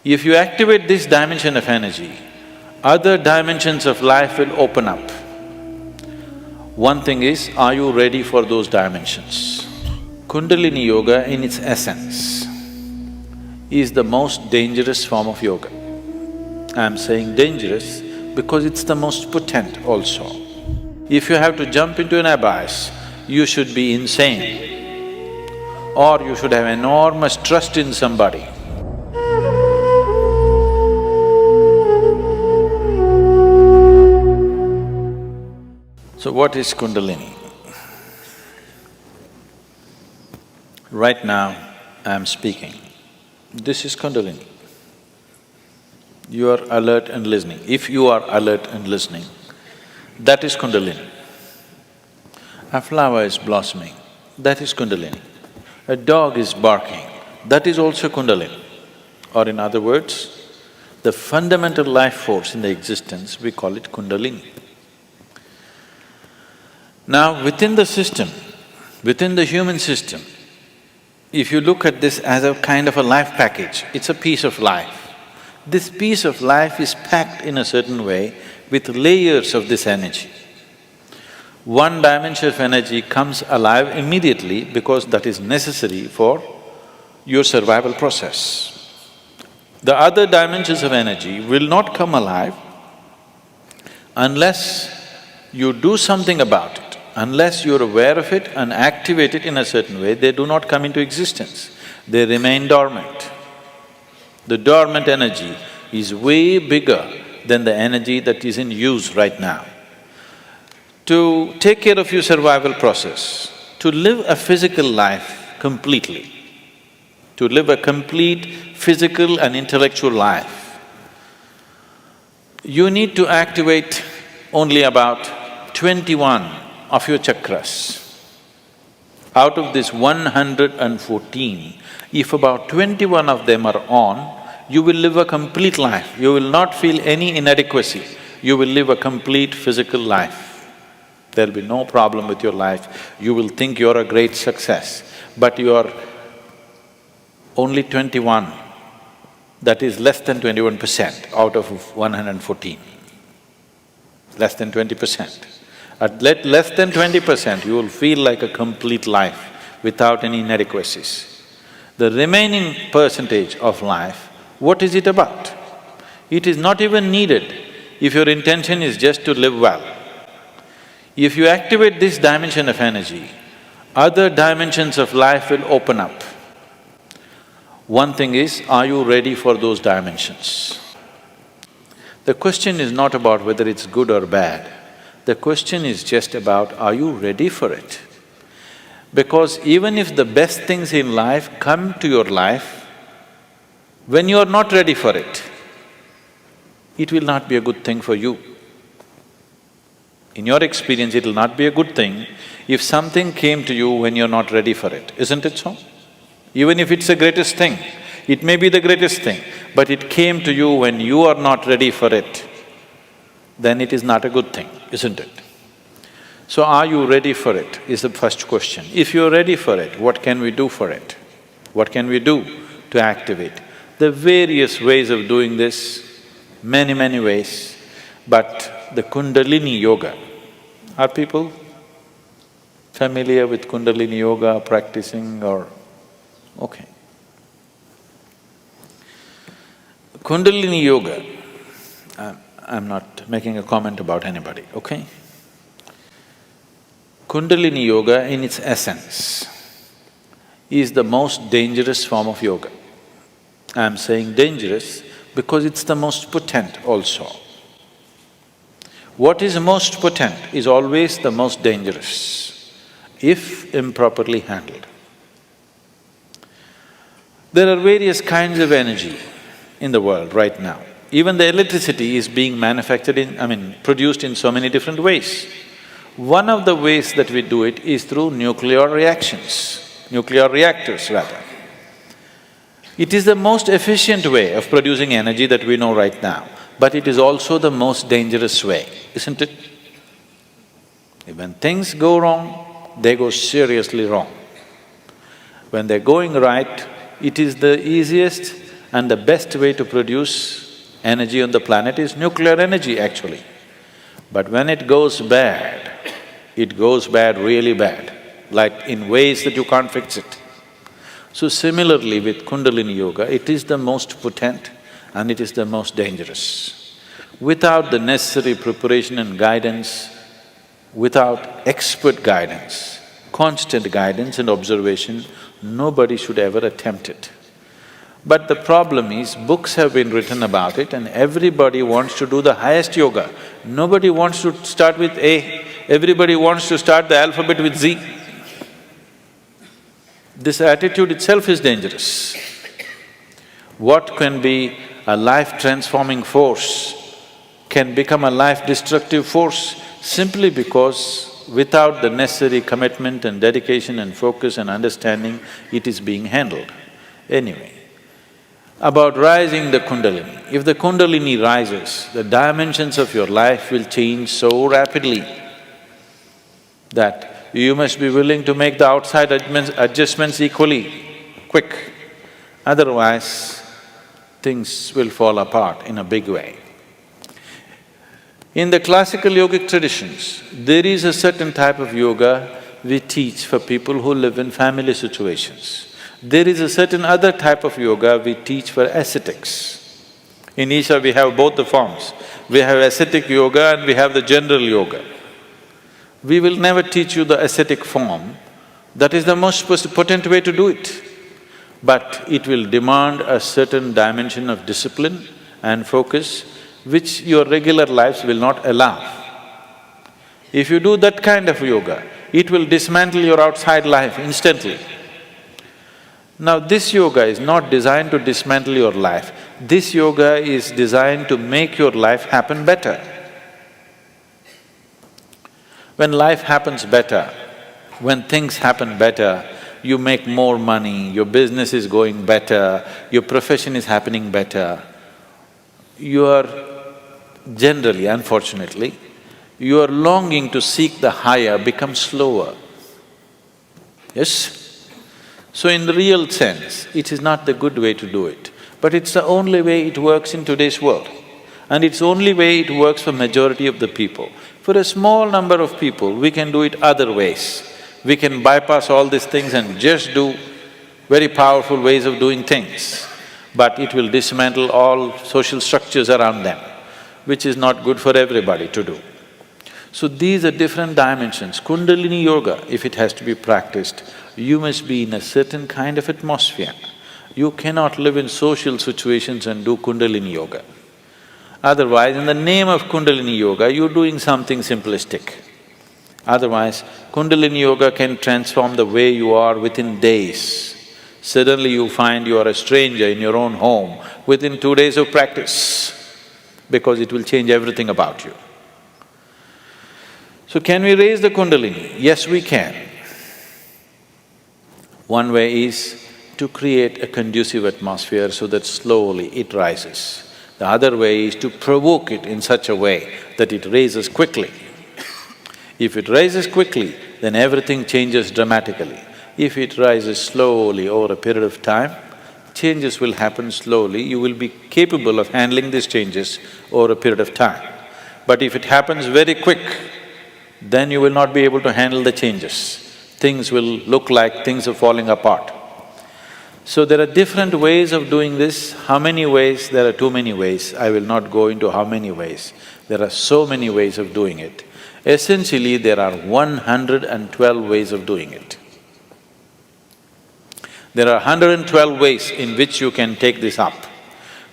If you activate this dimension of energy, other dimensions of life will open up. One thing is, are you ready for those dimensions? Kundalini Yoga in its essence is the most dangerous form of yoga. I'm saying dangerous because it's the most potent also. If you have to jump into an abyss, you should be insane or you should have enormous trust in somebody. So what is Kundalini? Right now, I'm speaking. This is Kundalini. You are alert and listening. If you are alert and listening, that is Kundalini. A flower is blossoming, that is Kundalini. A dog is barking, that is also Kundalini. Or in other words, the fundamental life force in the existence, we call it Kundalini. Now, within the system, within the human system, if you look at this as a kind of a life package, it's a piece of life. This piece of life is packed in a certain way with layers of this energy. One dimension of energy comes alive immediately because that is necessary for your survival process. The other dimensions of energy will not come alive unless you do something about it. Unless you're aware of it and activate it in a certain way, they do not come into existence, they remain dormant. The dormant energy is way bigger than the energy that is in use right now. To take care of your survival process, to live a physical life completely, to live a complete physical and intellectual life, you need to activate only about 21 of your chakras. Out of this 114, if about 21 of them are on, you will live a complete life. You will not feel any inadequacy. You will live a complete physical life. There'll be no problem with your life. You will think you're a great success, but you are only 21. That is less than 21% out of 114. Less than 20%. At less than 20%, you will feel like a complete life without any inadequacies. The remaining percentage of life, what is it about? It is not even needed if your intention is just to live well. If you activate this dimension of energy, other dimensions of life will open up. One thing is, are you ready for those dimensions? The question is not about whether it's good or bad. The question is just about, are you ready for it? Because even if the best things in life come to your life, when you are not ready for it, it will not be a good thing for you. In your experience, it will not be a good thing if something came to you when you're not ready for it, isn't it so? Even if it's the greatest thing, it may be the greatest thing, but it came to you when you are not ready for it, then it is not a good thing, isn't it? So are you ready for it is the first question. If you're ready for it, what can we do for it? What can we do to activate? There are various ways of doing this, many ways, but the Kundalini Yoga, are people familiar with Kundalini Yoga, practicing or… okay. Kundalini Yoga, I'm not making a comment about anybody, okay? Kundalini Yoga in its essence is the most dangerous form of yoga. I'm saying dangerous because it's the most potent also. What is most potent is always the most dangerous, if improperly handled. There are various kinds of energy in the world right now. Even the electricity is being manufactured produced in so many different ways. One of the ways that we do it is through nuclear reactions, nuclear reactors rather. It is the most efficient way of producing energy that we know right now, but it is also the most dangerous way, isn't it? When things go wrong, they go seriously wrong. When they're going right, it is the easiest And the best way to produce energy on the planet is nuclear energy actually. But when it goes bad really bad, like in ways that you can't fix it. So similarly with Kundalini Yoga, it is the most potent and it is the most dangerous. Without the necessary preparation and guidance, without expert guidance, constant guidance and observation, nobody should ever attempt it. But the problem is, books have been written about it and everybody wants to do the highest yoga. Nobody wants to start with A, everybody wants to start the alphabet with Z. This attitude itself is dangerous. What can be a life-transforming force can become a life-destructive force simply because without the necessary commitment and dedication and focus and understanding, it is being handled. Anyway, about rising the Kundalini. If the Kundalini rises, the dimensions of your life will change so rapidly that you must be willing to make the outside adjustments equally quick. Otherwise, things will fall apart in a big way. In the classical yogic traditions, there is a certain type of yoga we teach for people who live in family situations. There is a certain other type of yoga we teach for ascetics. In Isha we have both the forms. We have ascetic yoga and we have the general yoga. We will never teach you the ascetic form, that is the most potent way to do it. But it will demand a certain dimension of discipline and focus which your regular lives will not allow. If you do that kind of yoga, it will dismantle your outside life instantly. Now this yoga is not designed to dismantle your life, this yoga is designed to make your life happen better. When life happens better, when things happen better, you make more money, your business is going better, your profession is happening better, your generally, unfortunately, your longing to seek the higher becomes slower. Yes? So in the real sense, it is not the good way to do it, but it's the only way it works in today's world. And it's the only way it works for majority of the people. For a small number of people, we can do it other ways. We can bypass all these things and just do very powerful ways of doing things, but it will dismantle all social structures around them, which is not good for everybody to do. So these are different dimensions. Kundalini Yoga, if it has to be practiced, you must be in a certain kind of atmosphere. You cannot live in social situations and do Kundalini Yoga. Otherwise, in the name of Kundalini Yoga, you're doing something simplistic. Otherwise, Kundalini Yoga can transform the way you are within days. Suddenly you find you are a stranger in your own home within 2 days of practice, because it will change everything about you. So can we raise the Kundalini? Yes, we can. One way is to create a conducive atmosphere so that slowly it rises. The other way is to provoke it in such a way that it raises quickly. If it rises quickly, then everything changes dramatically. If it rises slowly over a period of time, changes will happen slowly, you will be capable of handling these changes over a period of time. But if it happens very quick, then you will not be able to handle the changes. Things will look like things are falling apart. So there are different ways of doing this. How many ways? There are too many ways. I will not go into how many ways. There are so many ways of doing it. Essentially, there are 112 ways of doing it. There are 112 ways in which you can take this up.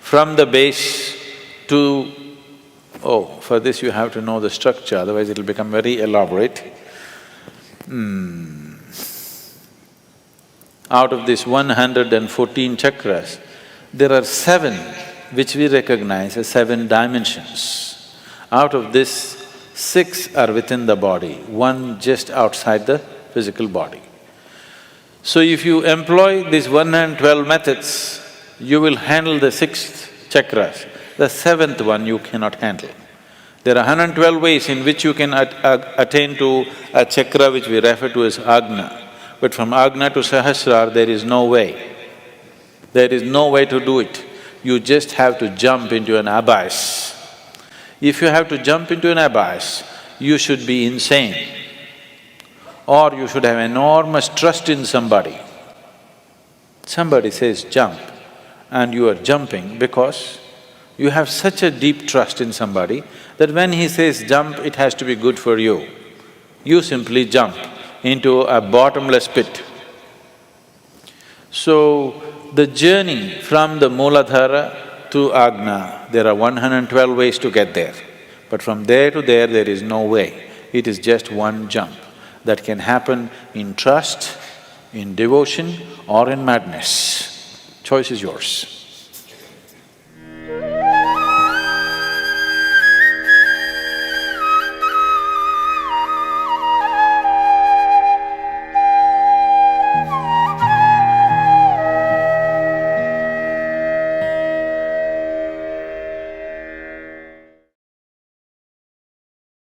From the base to… for this you have to know the structure, otherwise it'll become very elaborate. Out of these 114 chakras, there are 7 which we recognize as 7 dimensions. Out of this, 6 are within the body, 1 just outside the physical body. So if you employ these 112 methods, you will handle the 6th chakras. The 7th one you cannot handle. There are 112 ways in which you can attain to a chakra which we refer to as Agna. But from Agna to Sahasrara, there is no way. There is no way to do it. you just have to jump into an abyss. If you have to jump into an abyss, you should be insane, or you should have enormous trust in somebody. Somebody says jump, and you are jumping because you have such a deep trust in somebody that when he says jump, it has to be good for you. You simply jump into a bottomless pit. So, the journey from the Mooladhara to Ajna, there are 112 ways to get there. But from there to there is no way. It is just one jump that can happen in trust, in devotion or in madness. Choice is yours.